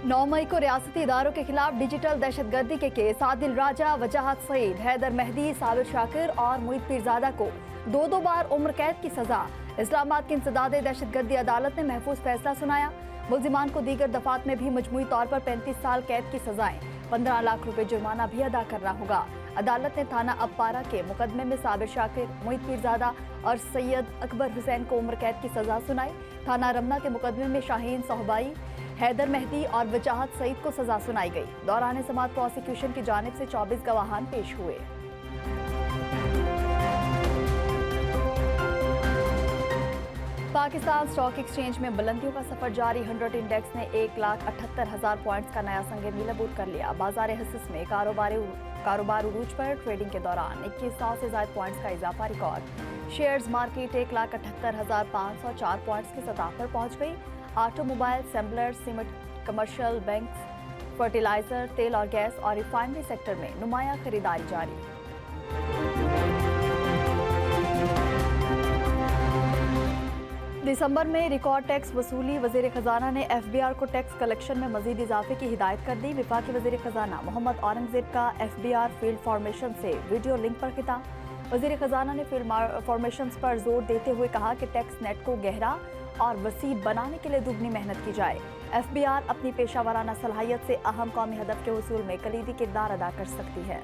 9 मई को रियासती इदारों के खिलाफ डिजिटल दहशतगर्दी के केस आदिल राजा, वजाहत सईद, हैदर मेहदी, साबिर शाकिर और मुईद पीरजादा को दो बार उम्र कैद की सजा। इस्लामाबाद की इंसदादे दहशतगर्दी अदालत ने महफूज फैसला सुनाया। मुल्जिमान को दीगर दफात में भी मजमूई तौर पर 35 साल कैद की सजाएं, 15 लाख रुपए जुर्माना भी अदा करना होगा। अदालत ने थाना अब्बारा के मुकदमे में साबिर शाकिर, मुईद पीरजादा और सैयद अकबर हुसैन को उम्र कैद की सजा सुनाई। थाना रमना के मुकदमे में शाहीन सोहबाई, हैदर मेहदी और वजाहत सईद को सजा सुनाई गई। दौरान समाअत प्रोसिक्यूशन की जानिब से 24 गवाहान पेश हुए। पाकिस्तान स्टॉक एक्सचेंज में बुलंदियों का सफर जारी। 100 इंडेक्स ने 1,78,000 पॉइंट्स का नया संग मील कर लिया। बाजार हिस्स में कारोबार उरूज पर। ट्रेडिंग के दौरान 2100 से ज्यादा पॉइंट्स का इजाफा रिकॉर्ड। शेयर्स मार्केट 1,78,504 पॉइंट्स की सतह पर पहुंच गई। ऑटोमोबाइल, सेम्बलर, सीमेंट, कमर्शियल, बैंक्स, फर्टिलाइजर, तेल और गैस और रिफाइनरी सेक्टर में नुमायां खरीदारी जारी। दिसंबर में रिकॉर्ड टैक्स वसूली। वजीर खजाना ने FBR को टैक्स कलेक्शन में मजीद इजाफे की हिदायत कर दी। वफाकी वजीर खजाना मोहम्मद औरंगजेब का FBR फील्ड फॉर्मेशन से वीडियो लिंक पर खिताब। वजीर खजाना ने फील्ड फॉर्मेशन पर जोर देते हुए कहा कि टैक्स नेट को गहरा और वसी बनाने के लिए दुगनी मेहनत की जाए। FBR अपनी पेशावराना सलाहियत से अहम कौमी हदफ के हुसूल में कलीदी किरदार अदा कर सकती है।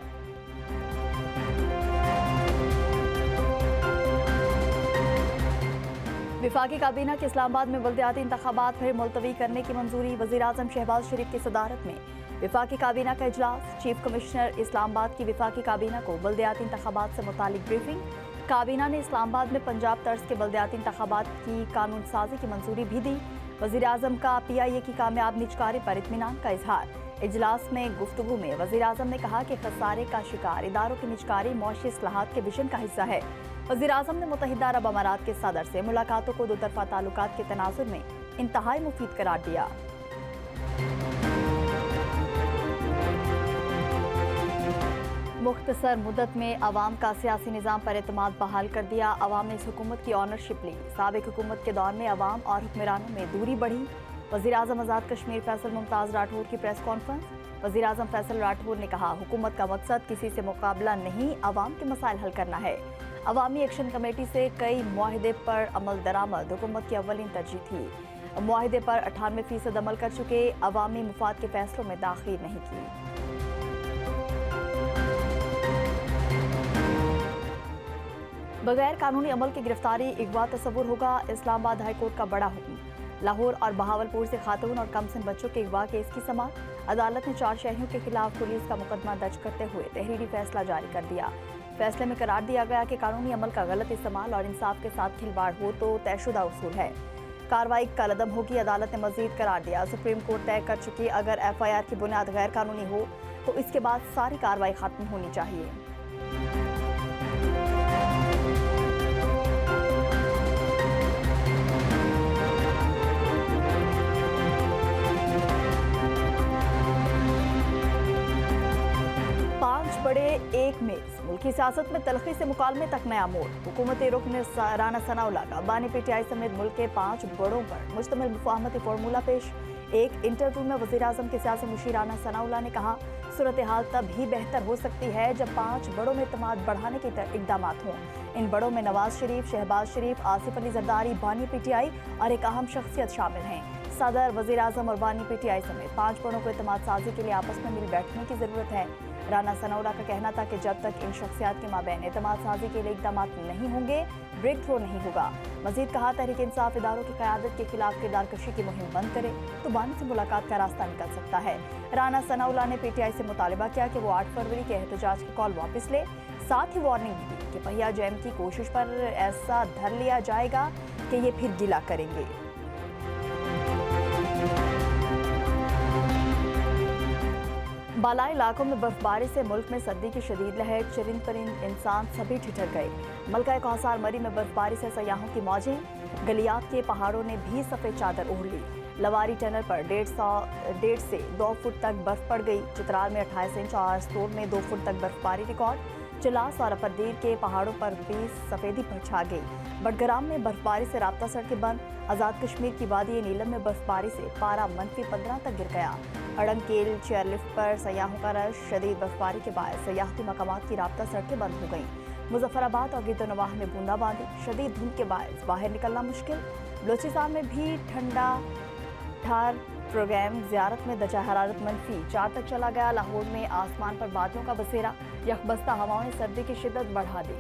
विफाकी काबीना के इस्लामाबाद में बल्दियाती इंतखाबात फिर मुलतवी करने की मंजूरी। वज़ीर आज़म शहबाज शरीफ की सदारत में विफाकी काबीना का इजलास। चीफ कमिश्नर इस्लामाबाद की विफाकी काबीना को बल्दियाती इंतखाबात से मुतालिक ब्रीफिंग। काबीना ने इस्लामाबाद में पंजाब तर्ज के बल्दियाती इंतखाबात की कानून साजी की मंजूरी भी दी। वज़ीर आज़म का PIA की कामयाब निजकारी पर इत्मीनान का इजहार। इजलास में गुफ्तगू में वज़ीर आज़म ने कहा कि खसारे का शिकार इदारों की निजकारी मौशी इस्लाहात के विजन का हिस्सा है। वज़ीर आज़म ने मुत्तहिदा अरब अमारात के सदर से मुलाकातों को दोतरफा ताल्लुकात के तनाजुर में इंतहाई मुफीद करार दिया। मुख्तसर मुद्दत में अवाम का सियासी निज़ाम पर एतमाद बहाल कर दिया। अवाम ने इस हुकूमत की ऑनरशिप ली। साबिक हुकूमत के दौर में अवाम और हुक्मरानों में दूरी बढ़ी। वज़ीर आज़म आज़ाद कश्मीर फैसल मुमताज़ राठौर की प्रेस कॉन्फ्रेंस। वज़ीर आज़म फैसल राठौर ने कहा, हुकूमत का मकसद किसी से मुकाबला नहीं, अवाम के मसाइल हल करना है। अवामी एक्शन कमेटी से कई मुआहदे पर अमल दरामद हुकूमत की अव्वलीन तरजीह थी। मुआहदे पर 98% अमल कर चुके, अवामी मुफाद के फैसलों में दाखिल नहीं की। बगैर कानूनी अमल की गिरफ्तारी अगवा तस्वुर होगा। इस्लामाबाद हाईकोर्ट का बड़ा हुक्म। लाहौर और बहावलपुर से खातून और कमसिन बच्चों के अगवा केस की समाअत। अदालत ने 4 शहरियों के खिलाफ पुलिस का मुकदमा दर्ज करते हुए तहरीरी फैसला जारी कर दिया। फैसले में करार दिया गया कि कानूनी अमल का गलत इस्तेमाल और इंसाफ के साथ खिलवाड़ हो तो तयशुदा उसूल है, कार्रवाई कलअदम होगी। अदालत ने मजीद करार दिया, सुप्रीम कोर्ट तय कर चुकी अगर FIR की बुनियाद गैर कानूनी हो तो इसके बाद सारी कार्रवाई खत्म होनी चाहिए। बड़े एक मेज। मुल्की सियासत में तलखी से मुकालमे तक नया मोड़। हुकूमती रुकन राना सनाउल्लाह का बानी PTI समेत मुल्क के 5 बड़ों पर मुश्तमिल मुफाहमती फार्मूला पेश। एक इंटरव्यू में वज़ीर आज़म के सियासी मुशीर राना सनाउल्लाह ने कहा, सूरत हाल तब ही बेहतर हो सकती है जब 5 बड़ों में एतमाद बढ़ाने के इकदाम हों। इन बड़ों में नवाज शरीफ, शहबाज शरीफ, आसिफ अली जरदारी, बानी PTI और एक अहम शख्सियत शामिल हैं। सदर, वज़ीर आज़म और बानी PTI समेत 5 बड़ों को एतमाद साजी के लिए आपस में मिल बैठने की ज़रूरत है। राना सनाउल्लाह का कहना था कि जब तक इन शख्सियात के माबैन एतमाद साजी के लिए इकदाम नहीं होंगे, ब्रेक थ्रो नहीं होगा। मजीद कहा, तहरीक इंसाफ इदारों की क़यादत के खिलाफ किरदार कशी की मुहिम बंद करे तो बानी से मुलाकात का रास्ता निकल सकता है। राना सनाउल्लाह ने PTI से मुतालिबा किया कि वो 8 फरवरी के एहतजाज की कॉल वापस ले। साथ ही वार्निंग दी कि पहिया जैम की कोशिश पर ऐसा धर लिया जाएगा कि ये फिर गिला करेंगे। बालाई इलाकों में बर्फबारी से मुल्क में सर्दी की शदीद लहर। चरिंद परिंद इंसान सभी ठिठर गए। मलका कौसार मरी में बर्फबारी से सयाहों की मौजें। गलियात के पहाड़ों ने भी सफ़ेद चादर ओढ़ ली। लवारी टनल पर 1.5 से 2 फुट तक बर्फ पड़ गई। चित्राल में 28 इंच और स्तोर में 2 फुट तक बर्फबारी रिकॉर्ड। चिलास और अपरदीर के पहाड़ों पर भी सफेदी पर छा गई। बडग्राम में बर्फबारी से राब्ता सड़कें बंद। आजाद कश्मीर की वादी नीलम में बर्फबारी से पारा -15 तक गिर गया। अड़ंकेल चेयरलिफ्ट पर सयाहों का रश। शदीद बर्फबारी के बाद सयाहती मकामात की राब्ता सड़कें बंद हो गईं। मुजफ्फराबाद और गिरदोनवाह में बूंदाबांदी। शदीद धुंध के बायस बाहर निकलना मुश्किल। बलोचिस्तान में भी ठंडा ठार प्रोग्राम। ज़ियारत में दर्जा हरारत -4 तक चला गया। लाहौर में आसमान पर बादलों का बसेरा। यकबस्ता हवाओं ने सर्दी की शिद्दत बढ़ा दी।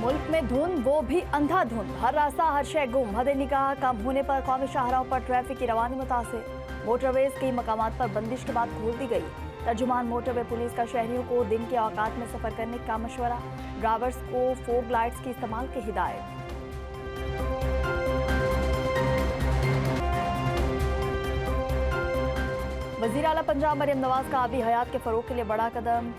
मुल्क में धुंध, वो भी अंधाधुंध। हर रास्ता हर शय गुम। हद निगाह कम होने पर कौमी शाहराहों पर ट्रैफिक की रवानी मुतासिर। मोटरवेज कई मकामात पर बंदिश के बाद खोल दी गई। तर्जुमान मोटरवे पुलिस का शहरियों को दिन के औकात में सफर करने का मशवरा। ड्राइवर्स को फोग लाइट्स की इस्तेमाल की हिदायत। वज़ीर आला पंजाब मरियम नवाज का आबी हयात के फरोग के लिए बड़ा कदम।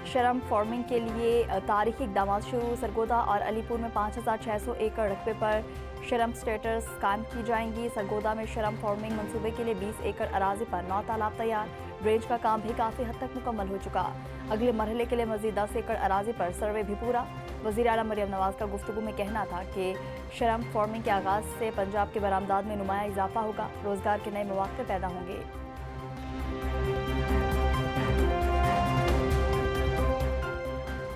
शरम फार्मिंग के लिए तारीखी इकदाम शुरू। सरगोदा और अलीपुर में 5600 एकड़ रकबे पर शरम स्टेटस कायम की जाएंगी। सरगोदा में शरम फार्मिंग मंसूबे के लिए 20 एकड़ अराजी पर 9 तालाब तैयार। ड्रेंज का काम भी काफ़ी हद तक मुकम्मल हो चुका। अगले मरहले के लिए मजीद 10 एकड़ अराजी पर सर्वे भी पूरा। वज़ीर आला मरियम नवाज का गुफ्तगू में कहना था कि शरम फार्मिंग के आगाज़ से पंजाब के बरामदात में नुमाया इजाफा होगा। रोजगार के नए मौके पैदा होंगे।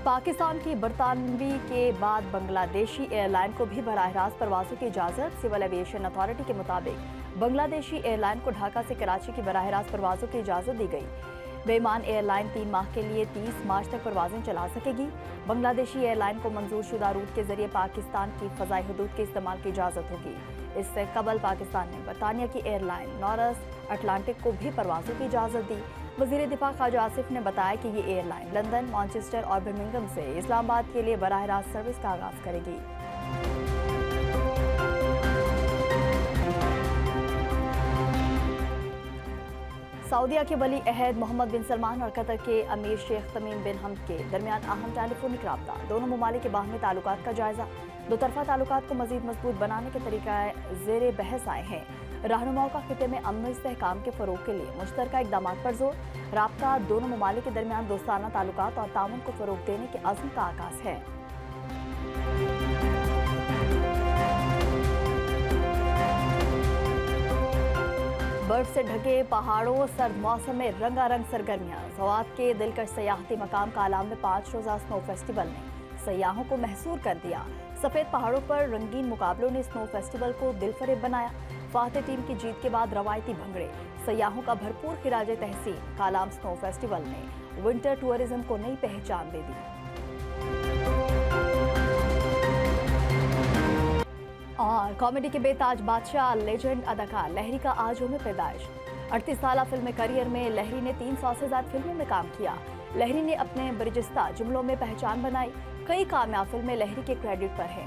पाकिस्तान की बरतानवी के बाद बांग्लादेशी एयरलाइन को भी बराह रास्त परवाज़ों की इजाज़त। सिविल एविएशन अथॉरिटी के मुताबिक बांग्लादेशी एयरलाइन को ढाका से कराची की बराह रास्त परवाज़ों की इजाज़त दी गई। बेईमान एयरलाइन 3 माह के लिए 30 मार्च तक परवाज़ें चला सकेगी। बांग्लादेशी एयरलाइन को मंजूर शुदा रूट के जरिए पाकिस्तान की फ़ज़ाई हदूद के इस्तेमाल की इजाज़त होगी। इससे कबल पाकिस्तान ने बरतानिया की एयरलाइन नॉरस अटलांटिक को भी परवाज़ों की इजाज़त दी। वज़ीर दिफा ख्वाजा आसिफ ने बताया कि ये एयरलाइन लंदन, मैनचेस्टर और बर्मिंघम से इस्लामाबाद के लिए बराह रास्त सर्विस का आगाज़ करेगी। सऊदीया के वली अहद मोहम्मद बिन सलमान और कतर के अमीर शेख तमीम बिन हमद के दरमियान अहम टेलीफोनिक राब्ता। दोनों ममालिक के बाहमी ताल्लुकात का जायजा। दोतरफा ताल्लुकात को मजीद मजबूत बनाने के तरीका ज़ेरे बहस आए हैं। रहनुमाओं का खिते में अमन इस्तेहकाम के फ़रोग के लिए मुश्तरका इक़दामात पर जोर। राब्ता दोनों ममालिक के दरमियान दोस्ताना ताल्लुकात और ताउन को फ़रोग देने के अज़्म का आगाज़ है। बर्फ से ढके पहाड़ों, सर्द मौसम में रंगारंग सरगर्मियां। सवात के दिलकश सयाहती मकाम कालाम में 5 रोज़ा स्नो फेस्टिवल ने सयाहों को महसूर कर दिया। सफ़ेद पहाड़ों पर रंगीन मुकाबलों ने स्नो फेस्टिवल को दिलफरेब बनाया। फाते टीम की जीत के बाद रवायती भंगड़े, सयाहों का भरपूर खिराजे तहसीन। कालाम स्नो फेस्टिवल ने विंटर टूरिज्म को नई पहचान दे दी। और कॉमेडी के बेताज बादशाह लेजेंड अदाकार लहरी का आज में पैदाइश। 38 साल फिल्म करियर में लहरी ने 300 से ज्यादा फिल्मों में काम किया। लहरी ने अपने बरजस्ता जुमलों में पहचान बनाई। कई कामयाब फिल्में लहरी के क्रेडिट पर हैं।